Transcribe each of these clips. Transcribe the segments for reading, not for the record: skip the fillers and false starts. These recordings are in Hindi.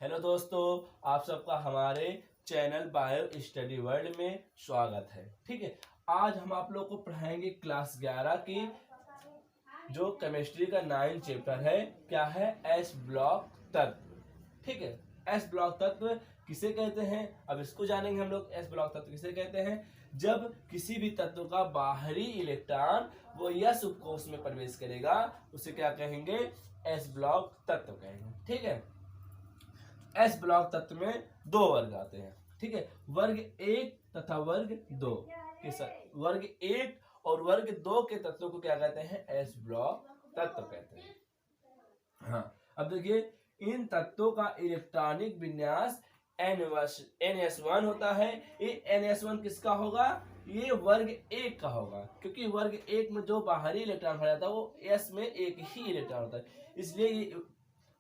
हेलो दोस्तों, आप सबका हमारे चैनल बायो स्टडी वर्ल्ड में स्वागत है। ठीक है, आज हम आप लोग को पढ़ाएंगे क्लास 11 की जो केमिस्ट्री का 9 चैप्टर है। क्या है? एस ब्लॉक तत्व। ठीक है, एस ब्लॉक तत्व किसे कहते हैं, अब इसको जानेंगे हम लोग। एस ब्लॉक तत्व किसे कहते हैं? जब किसी भी तत्व का बाहरी इलेक्ट्रॉन वो यस उपकोष में प्रवेश करेगा उसे क्या कहेंगे? एस ब्लॉक तत्व कहेंगे। ठीक है, एस ब्लॉक तत्व में दो वर्ग आते हैं। ठीक है, वर्ग 1 तथा वर्ग 2 के साथ वर्ग 1 और वर्ग 2 के तत्वों को क्या कहते हैं? एस ब्लॉक तत्व कहते हैं। हाँ, अब देखिए, इन तत्वों का इलेक्ट्रॉनिक विन्यास NS1 होता है। ये NS1 किसका होगा? ये वर्ग 1 का होगा, क्योंकि वर्ग 1 में जो बाहरी इलेक्ट्रॉन भरा जाता है वो S में एक ही इलेक्ट्रॉन होता है, इसलिए ये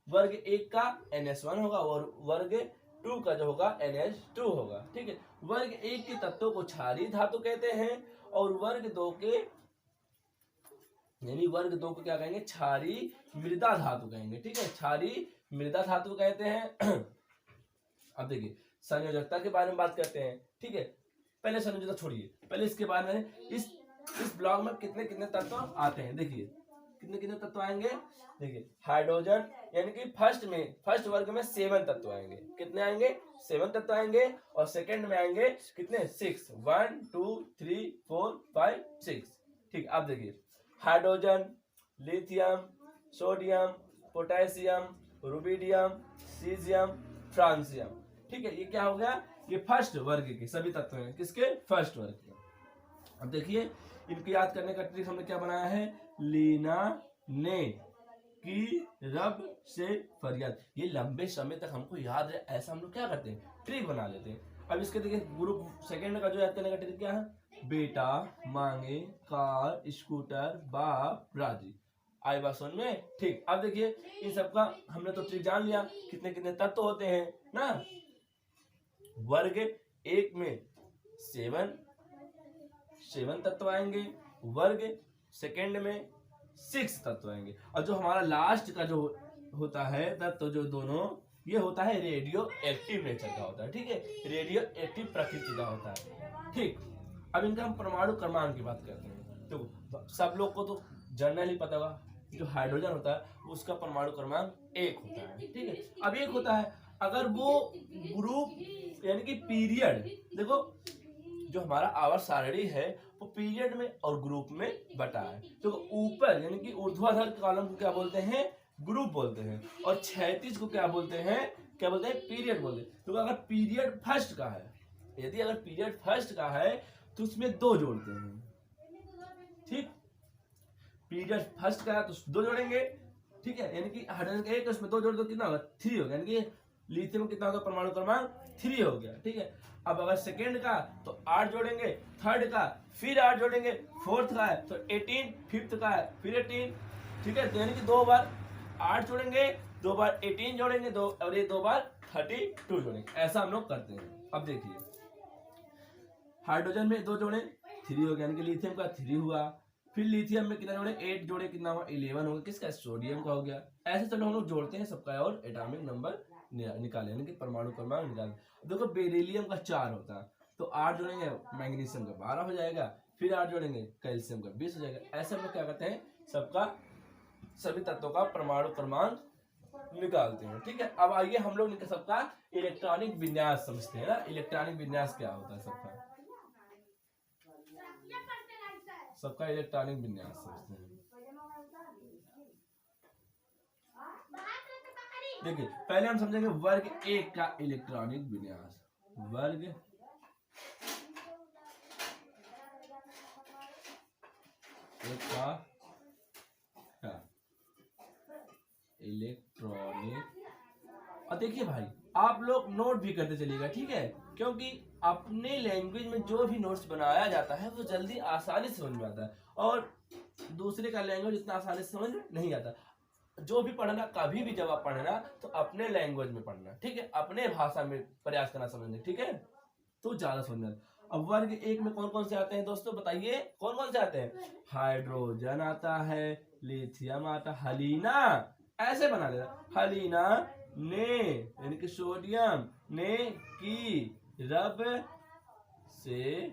वर्ग 1 का NS1 होगा और वर्ग 2 का जो होगा NH2 होगा। ठीक है, वर्ग 1 के तत्वों को क्षारीय धातु कहते हैं और वर्ग 2 के को क्या कहेंगे? क्षारीय मृदा धातु कहेंगे। ठीक है, क्षारीय मृदा धातु कहते हैं। अब देखिए, संयोजकता के बारे में बात करते हैं। ठीक है, पहले संयोजकता छोड़िए, पहले इसके बारे में इस ब्लॉक में कितने कितने तत्व आते हैं। देखिए कितने कितने तत्व आएंगे। देखिए, हाइड्रोजन यानी कि फर्स्ट वर्ग में 7 तत्व आएंगे। कितने आएंगे? 7 तत्व आएंगे। और सेकंड में आएंगे कितने? 6। 1 2 3 4 5 6। ठीक, अब देखिए, hydrogen, lithium, sodium, potassium, rubidium, caesium, francium. ठीक है, ये क्या हो गया? ये फर्स्ट वर्ग के सभी तत्व हैं। किसके? फर्स्ट वर्ग के। अब देखिए, इनको याद करने का ट्रिक हमने क्या बनाया है? लीना ने की रब से फरियाद। ये लंबे समय तक हमको याद है, ऐसा हम लोग क्या करते हैं? ट्रिक बना लेते हैं। अब इसके देखिए, ग्रुप सेकंड का जो याद करने का ट्रिक क्या है? बेटा मांगे कार, स्कूटर, बाप राजी, आई बात समझ में? ठीक, अब देखिए, इन सबका हमने तो ट्रिक जान लिया। कितने कितने तत्व होते हैं ना। वर्ग 1 में 7 तत्व आएंगे, वर्ग सेकंड में 6 तत्व आएंगे, और जो हमारा लास्ट का जो होता है तत्व जो दोनों, ये होता है रेडियो एक्टिव नेचर का होता है। ठीक है, रेडियो एक्टिव प्रकृति का होता है। ठीक, अब इनका हम परमाणु क्रमांक की बात करते हैं। तो सब लोग को तो जनरल ही पता होगा, जो हाइड्रोजन होता है उसका परमाणु क्रमांक 1 होता है। ठीक है, अब 1 होता है। अगर वो ग्रुप यानी कि पीरियड, देखो जो हमारा आवर्त सारणी है वो पीरियड में और ग्रुप में बटा है। तो ऊपर यानी कि ऊर्ध्वाधर कॉलम को क्या बोलते हैं? ग्रुप बोलते हैं। और क्षैतिज को क्या बोलते हैं? पीरियड बोलते हैं। तो अगर पीरियड फर्स्ट का है, यदि अगर पीरियड फर्स्ट का है तो उसमें 2 जोड़ते हैं। ठीक, पीरियड फर्स्ट का है तो 2 जोड़ेंगे। ठीक है, यानी कि हाइड्रोजन का 1 उसमें 2 जोड़ दो, कितना होगा? 3 होगा। यानी कि लिथियम में कितना होगा? परमाणु क्रमांक 3 हो गया। ठीक है, अब अगर सेकेंड का तो 8 जोड़ेंगे, थर्ड का फिर 8 जोड़ेंगे, फोर्थ का है तो 18, फिफ्थ का है फिर 18। ठीक है, तो यानी कि 2 बार 8 जोड़ेंगे, 2 बार 18 जोड़ेंगे, और ये 2 बार 32 जोड़ेंगे। ऐसा हम लोग करते हैं। अब देखिए, हाइड्रोजन में 2 जोड़े, 3 हो गया, यानी कि लिथियम का 3 हुआ। फिर लिथियम में कितना जोड़े? 8 जोड़े, कितना हुआ? 11 होगा। किसका? सोडियम का हो गया। ऐसे चलो हम लोग जोड़ते हैं सबका और एटॉमिक नंबर निकाले, यानी कि परमाणु क्रमांक निकाले। देखो, बेरिलियम का 4 होता है तो 8 जोड़ेंगे, मैग्नीशियम का 12 हो जाएगा, फिर 8 जोड़ेंगे, कैल्शियम का 20 हो जाएगा। ऐसे हम लोग क्या करते हैं? सबका सभी तत्वों का परमाणु क्रमांक निकालते हैं। ठीक है, अब आइए हम लोग सबका इलेक्ट्रॉनिक विन्यास समझते हैं ना। इलेक्ट्रॉनिक विन्यास क्या होता है? सबका इलेक्ट्रॉनिक विन्यास समझते हैं। देखिए, पहले हम समझेंगे वर्ग 1 का इलेक्ट्रॉनिक विन्यास। वर्ग 1 का इलेक्ट्रॉनिक। और देखिए भाई, आप लोग नोट भी करते चलिएगा। ठीक है, क्योंकि अपने लैंग्वेज में जो भी नोट्स बनाया जाता है वो जल्दी आसानी से समझ में आता है, और दूसरे का लैंग्वेज इतना आसानी से समझ नहीं आता। जो भी पढ़ना, कभी भी जब आप पढ़ना तो अपने लैंग्वेज में पढ़ना। ठीक है, अपने भाषा में प्रयास करना समझने। ठीक है, तो ज्यादा समझ में आता। अब वर्ग 1 में कौन कौन से आते हैं दोस्तों? बताइए कौन कौन से आते हैं? हाइड्रोजन आता है, लिथियम आता, हलीना, ऐसे बना देना, हलीना, ने यानी कि सोडियम ने की रब से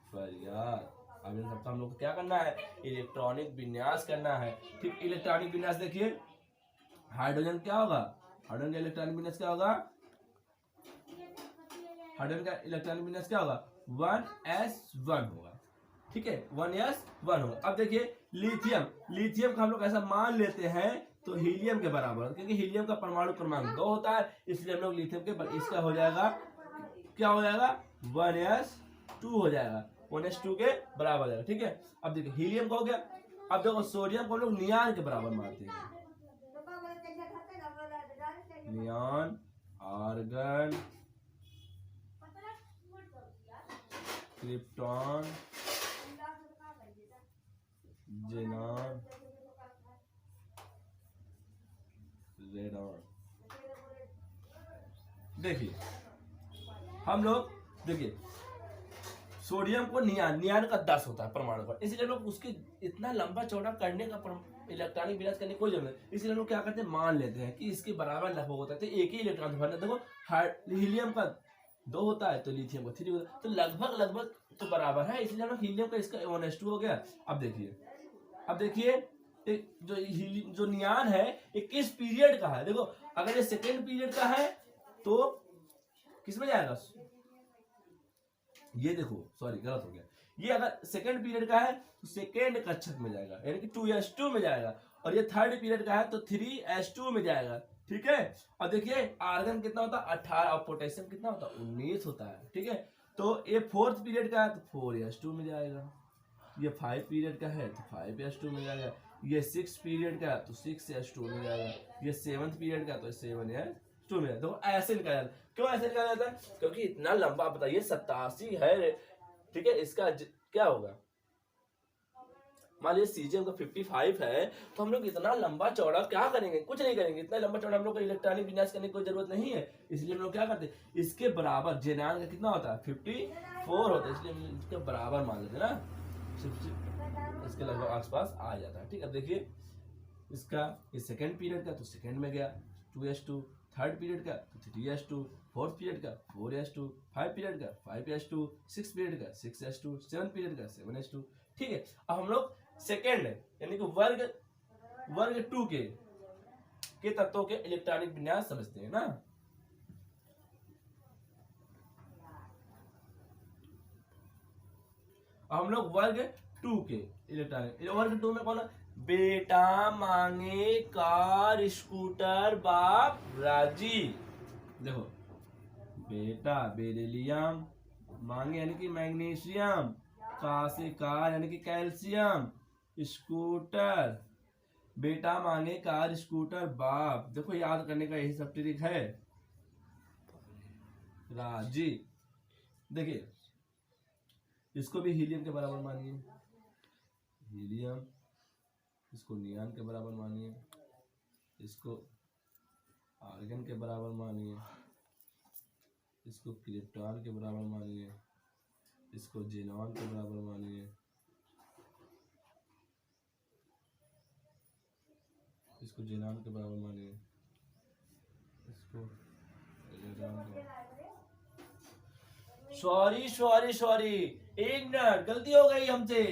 फरियाद। अब इन सबका हम लोग को क्या करना है, इलेक्ट्रॉनिक विन्यास करना है। ठीक, इलेक्ट्रॉनिक विन्यास देखिए, हाइड्रोजन क्या होगा, हाइड्रोजन का इलेक्ट्रॉनिक विन्यास क्या होगा, हाइड्रोजन का इलेक्ट्रॉनिक विन्यास क्या होगा, 1s1 होगा। ठीक है, 1s1 होगा। अब देखिए लिथियम, लिथियम का हम लोग ऐसा मान लेते हैं तो हीलियम के बराबर, क्योंकि हीलियम का परमाणु क्रमांक 2 होता है, इसलिए हम लोग लिथियम के इसका हो जाएगा, क्या हो जाएगा, 1s2 हो जाएगा, 1s2 के बराबर जाएगा। ठीक है, अब देखिए हीलियम का हो गया। अब देखो सोडियम को हम लोग नियान के बराबर मानते हैं, नियान, आर्गन, क्रिप्टॉन, जेनॉन, रेडॉन। देखिए हम लोग देखिए सोडियम को नियान, नियान का 10 होता है परमाणु पर, इसलिए लोग उसके इतना लंबा चौड़ा करने का इलेक्ट्रॉनिक विन्यास करने की कोई जरूरत नहीं, इसलिए लोग क्या करते हैं, मान लेते हैं कि इसके बराबर लगभग होता है, तो एक ही इलेक्ट्रॉन भरना। देखो हीलियम का 2 होता है तो लिथियम का 3 होता है, तो लगभग लगभग तो बराबर है, इसलिए हम लोग हीलियम का इसका 1s2 हो गया। अब देखिए जो नियान है ये किस पीरियड का है, देखो अगर ये सेकेंड पीरियड का है तो किसमें जाएगा, ये देखो सॉरी गलत हो गया, ये अगर सेकेंड पीरियड का है तो सेकेंड कक्षक में जाएगा, यानी कि 2s2 में जाएगा, और ये थर्ड पीरियड का है तो 3s2 में जाएगा। ठीक है, और देखिए आर्गन कितना होता है 18 और पोटेशियम कितना होता है 19 होता है। ठीक है, तो ये फोर्थ पीरियड का है तो 4s2 में जाएगा, ये 5 पीरियड का है तो 5s2 में जाएगा, ये 6 पीरियड का है तो 6s2 में जाएगा, ये 7th पीरियड का तो 7s2 में जाएगा। तो ऐसे निकाला जाता है, क्यों ऐसे निकाला जाता है, क्योंकि इतना लंबा, बताइए 87 है। ठीक है, इसका क्या होगा, मान लीजिए सीजीएम का 55 है, तो हम लोग इतना लंबा चौड़ा क्या करेंगे, कुछ नहीं करेंगे, इतना लंबा चौड़ा हम लोग को इलेक्ट्रॉनिक विन्यास करने की कोई जरूरत नहीं है, इसलिए हम लोग क्या करते हैं, इसके बराबर जेनान का कितना होता है 54 होता है, इसलिए इसके बराबर मान लेते हैं ना, इसके लगभग आसपास आ जाता है। ठीक है, अब देखिए इसका ये सेकेंड पीरियड का तो सेकेंड में गया 2s2, थर्ड पीरियड का तो 3s2, फोर्थ पीरियड का 4s2, 5 पीरियड का 5s2, 6 पीरियड का 6s2, 7 पीरियड का 7s2। ठीक है, अब हम लोग सेकेंड यानी कि वर्ग 2 के तत्वों के इलेक्ट्रॉनिक विन्यास समझते हैं ना। हम लोग वर्ग 2 के इलेक्ट्रॉनिक, वर्ग 2 में कौन है, बेटा मांगे कार स्कूटर बाप राजी। देखो बेटा बेरिलियम, मांगे यानी कि मैग्नीशियम, का से कार यानी कि कैल्शियम, स्कूटर, बेटा मांगे कार स्कूटर बाप, देखो याद करने का यही सब ट्रिक है, राजी। देखिए इसको भी हीलियम के बराबर मानिए, हीलियम, इसको नियान के बराबर मानिए, इसको आर्गन के बराबर मानिए, इसको क्रिप्टॉन के बराबर मानिए, इसको जेनॉन के बराबर मानिए, इसको जेनॉन के बराबर मानिए, इसको सॉरी एक मिनट, गलती हो गई हमसे,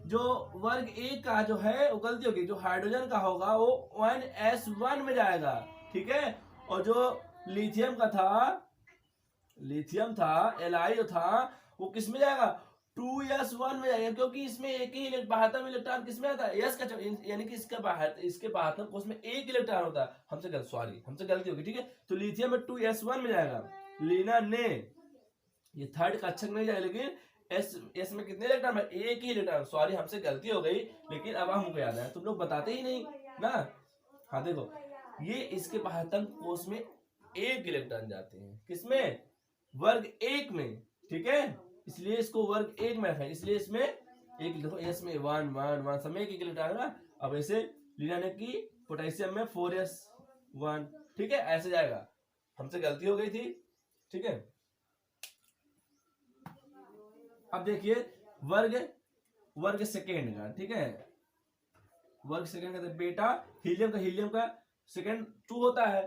जो वर्ग 1 का जो है वो गलती होगी, जो हाइड्रोजन का होगा वो 1s1 में जाएगा। ठीक है, और जो लिथियम का था, लिथियम था Li जो था वो किस में जाएगा, 2s1 में जाएगा, क्योंकि इसमें एक ही बाहतम इलेक्ट्रॉन किसमें आता है, s का, यानी कि इसके बाहतम कोष में एक इलेक्ट्रॉन होता है, हमसे गलती होगी। ठीक है, तो लिथियम में 2s1 में जाएगा, लीना ने ये थर्ड कक्षक नहीं जाएगा, लेकिन एस में कितने इलेक्ट्रॉन है, एक ही इलेक्ट्रॉन, सॉरी हमसे गलती हो गई, लेकिन अब हमको याद है, तुम लोग बताते ही नहीं ना। हाँ देखो ये इसके बाहतम कोष में एक इलेक्ट्रॉन जाते हैं, किसमें, वर्ग 1 में। ठीक है, इसलिए इसको वर्ग 1 में रखा है, इसलिए इसमें एक देखो एस में 1 1 1 समय एक इलेक्ट्रॉन ना। अब ऐसे लीना ने की पोटेशियम में 4s1। ठीक है, ऐसे जाएगा, हमसे गलती हो गई थी। ठीक है, अब देखिए वर्ग सेकेंड का। ठीक है, वर्ग सेकेंड का बेटा हीलियम का सेकेंड 2 होता है,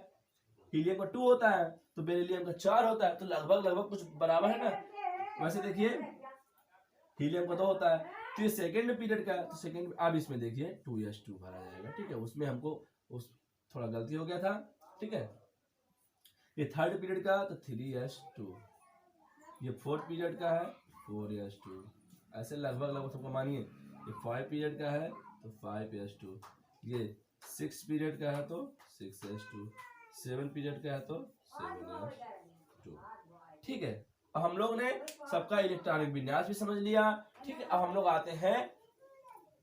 हीलियम का 2 होता है, तो बेरिलियम का 4 होता है, तो लगभग लगभग कुछ बराबर है ना। वैसे देखिए हीलियम का 2 होता है, तो ये सेकेंड पीरियड का है, तो सेकेंड अब इसमें देखिए 2s2 भरा जाएगा, ठीक है। उसमें हमको उस थोड़ा गलती हो गया था, ठीक है। ये थर्ड पीरियड का तो 3s2, ये फोर्थ पीरियड का है 4s2, ऐसे लगभग लगभग सबको मानिए। ये 5 पीरियड का है तो 5s2, ये 6 पीरियड का है तो 6s2, 7 पीरियड का है तो 7s2, ठीक है। अब हम लोग ने सबका इलेक्ट्रॉनिक विन्यास भी समझ लिया, ठीक है। अब हम लोग आते हैं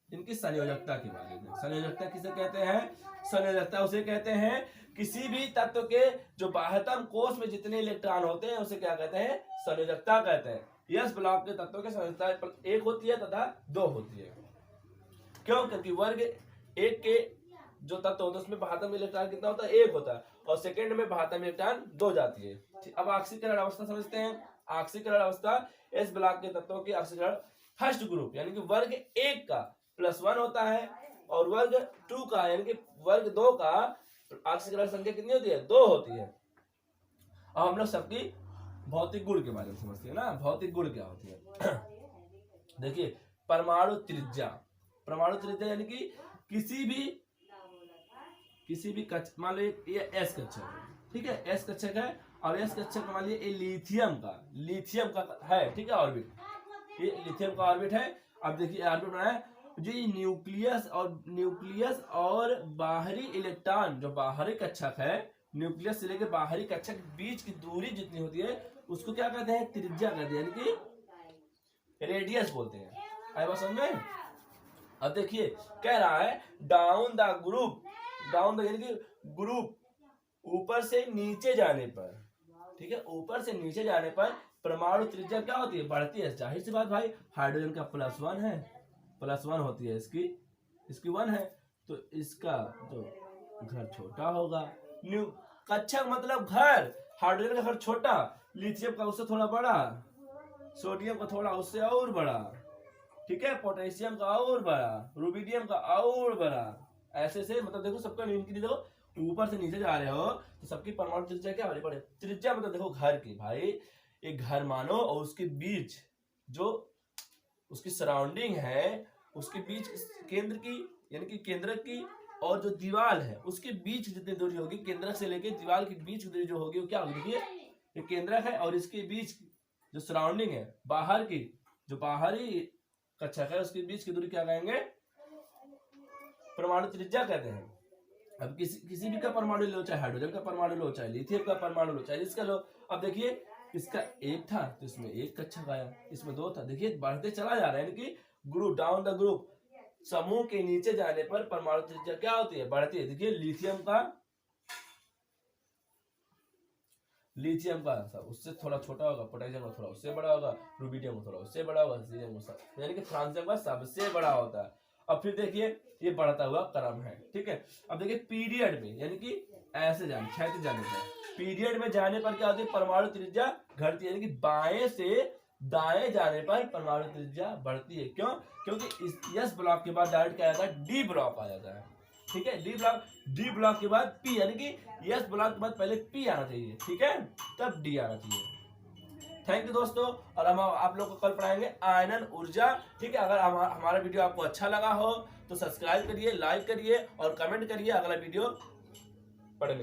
इनकी संयोजकता के बारे में। संयोजकता किसे कहते हैं? संयोजकता उसे कहते हैं किसी भी तत्व के जो बाह्यतम कोष में जितने इलेक्ट्रॉन होते हैं उसे क्या कहते हैं? संयोजकता कहते हैं। यस ब्लॉक के तत्वों की संयोजकता 1 होती है तथा 2 होती है। क्यों? क्योंकि वर्ग 1 के जो तत्व होता है उसमें बाह्यतम इलेक्ट्रॉन कितना होता है? 1 होता है, और सेकेंड में बाह्यतम इलेक्ट्रॉन 2 जाती है। अब ऑक्सीकरण अवस्था समझते हैं। ऑक्सीकरण अवस्था एस ब्लॉक के तत्वों की ऑक्सीकरण फर्स्ट ग्रुप यानी कि वर्ग 1 का +1 होता है, और वर्ग 2 का यानी कि वर्ग 2 का ऑक्सीकरण संख्या कितनी होती है? 2 होती है। अब हम लोग सबकी भौतिक गुण के बारे में समझते हैं ना। भौतिक गुण क्या होती है? देखिए परमाणु त्रिज्या। परमाणु त्रिज्या यानी कि किसी भी कक्षा, मान लो ये एस कक्षक है, ठीक है, एस कक्षक है, और एस कक्षक मान लीजिए ये लिथियम का है, ठीक है, ऑर्बिट, ये लिथियम का ऑर्बिट है। अब देखिए ऑर्बिट बनाया जो न्यूक्लियस और बाहरी इलेक्ट्रॉन, जो बाहरी कक्षक है, न्यूक्लियस से लेकर बाहरी कक्षक के बीच की दूरी जितनी होती है उसको क्या कहते हैं? त्रिज्या कहते हैं, यानी कि रेडियस बोलते हैं। आए बात समझ में? अब देखिए कह रहा है डाउन द ग्रुप, यानी कि ग्रुप ऊपर से नीचे जाने पर, ठीक है, ऊपर से नीचे जाने पर परमाणु त्रिज्या क्या होती है? बढ़ती है। जाहिर सी बात भाई, हाइड्रोजन का +1 है, +1 होती है, इसकी 1 है, तो इसका जो घर छोटा होगा। न्यू कक्षक मतलब घर, हाइड्रोजन का घर छोटा, लिथियम का उससे थोड़ा बड़ा, सोडियम का थोड़ा उससे और बड़ा, ठीक है, पोटेशियम का और बड़ा, रुबिडियम का और बड़ा, ऐसे से मतलब देखो सबका देखो ऊपर से नीचे जा रहे हो तो सबकी परमाणु त्रिज्या क्या बड़ी? त्रिज्या मतलब देखो घर की, भाई एक घर मानो और उसके बीच जो उसकी सराउंडिंग है, उसके बीच केंद्र की यानी कि केंद्रक की और जो दीवार है उसके बीच जितनी दूरी होगी, केंद्रक से लेकर दीवार के बीच की दूरी जो होगी वो क्या होगी? देखिए ये केंद्रक है और इसके बीच जो सराउंडिंग है, बाहर की जो बाहरी कक्षक है उसके बीच की दूरी क्या कहेंगे? परमाणु त्रिज्या कहते हैं। अब किसी भी का परमाणु लो, चाहे हाइड्रोजन का परमाणु लो, चाहे लिथियम का परमाणु लो, चाहे इसका लो। अब देखिए इसका 1 था तो इसमें 1 कक्षक आया, इसमें 2 था, देखिए बढ़ते चला जा रहा है, यानी कि ग्रुप डाउन द ग्रुप, समूह के नीचे जाने पर परमाणु त्रिज्या क्या होती है? बढ़ती है। देखिए लिथियम का उससे थोड़ा छोटा होगा, पोटेशियम का थोड़ा उससे बड़ा होगा, रुबिडियम का थोड़ा उससे बड़ा होगा, यानी कि फ्रांसियम का सबसे बड़ा होता है। अब फिर देखिए ये बढ़ता हुआ क्रम है, ठीक है। अब देखिए पीरियड में यानी कि ऐसे क्षैतिज जाने पर, पीरियड में जाने पर क्या होती है? परमाणु त्रिज्या घटती है, यानी कि बाएं से दाएं जाने पर परमाणु त्रिज्या बढ़ती है। क्यों? क्योंकि इस एस ब्लॉक के बाद डायरेक्ट क्या आता है? डी ब्लॉक आ जाता है, ठीक है। डी ब्लॉक के बाद पी, यानी कि एस ब्लॉक के बाद पहले पी आना चाहिए, ठीक है, तब डी आना चाहिए। थैंक यू दोस्तों, और हम आप लोग को कल पढ़ाएंगे आयनन ऊर्जा, ठीक है। अगर हमारा वीडियो आपको अच्छा लगा हो तो सब्सक्राइब करिए, लाइक करिए और कमेंट करिए अगला वीडियो पढ़ने।